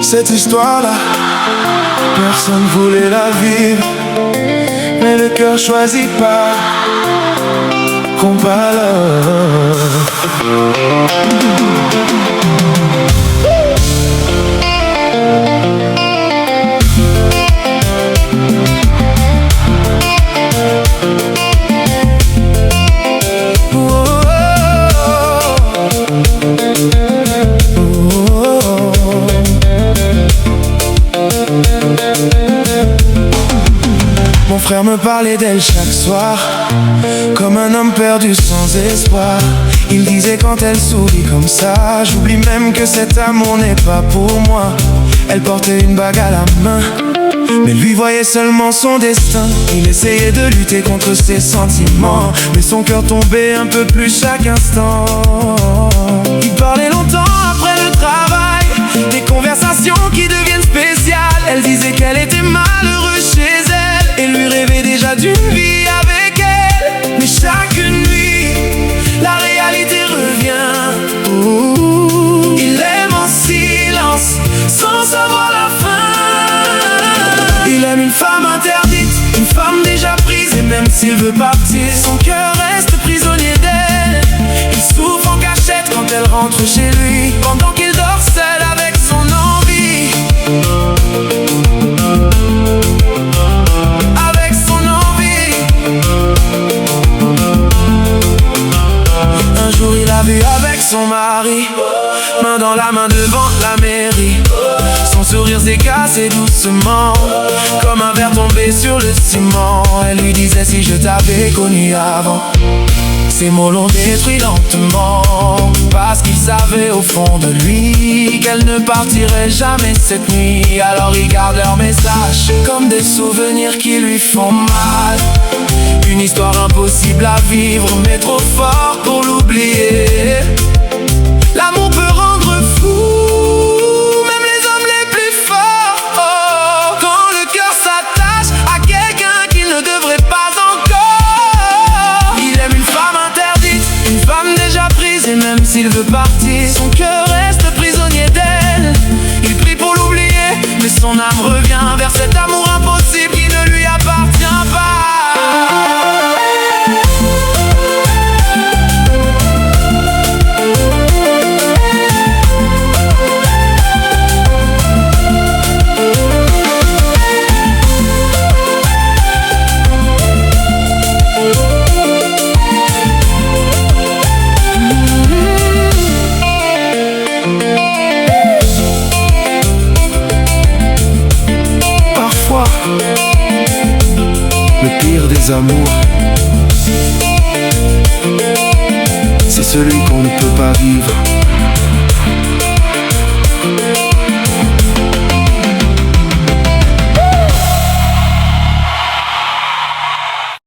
Cette histoire-là, personne voulait la vivre, mais le cœur choisit pas qu'on parle. Mon frère me parlait d'elle chaque soir, comme un homme perdu sans espoir. Il disait quand elle sourit comme ça, j'oublie même que cet amour n'est pas pour moi. Elle portait une bague à la main, mais lui voyait seulement son destin. Il essayait de lutter contre ses sentiments, mais son cœur tombait un peu plus chaque instant. Il parlait longtemps après le travail, des conversations qui deviennent spéciales. Elle disait qu'elle était malheureuse chez elle, et lui rêvait déjà d'une vie avec elle. Mais chaque nuit, la réalité revient. Ouh, il aime en silence, sans savoir la fin. Il aime une femme interdite, une femme déjà prise, et même s'il veut partir, son cœur reste prisonnier d'elle. Il souffre en cachette quand elle rentre chez lui, pendant qu'il dort seul avec son envie. Avec son envie. Un jour il l'a vue avec son mari, main dans la main devant la mairie. Son sourire s'est cassé doucement, comme un verre tombé sur le ciment. Elle lui disait: si je t'avais connu avant. Ces mots l'ont détruit lentement, parce qu'il savait au fond de lui qu'elle ne partirait jamais cette nuit. Alors il garde leur message comme des souvenirs qui lui font mal. Une histoire impossible à vivre, mais trop fort pour l'oublier. L'amour peut rendre fou, même les hommes les plus forts, quand le cœur s'attache à quelqu'un qu'il ne devrait pas encore. Il aime une femme interdite, une femme déjà prise, et même s'il veut partir, son cœur reste prisonnier d'elle. Il prie pour l'oublier, mais son âme revient vers cet amour impossible qui ne lui appartient pas. Le pire des amours, c'est celui qu'on ne peut pas vivre.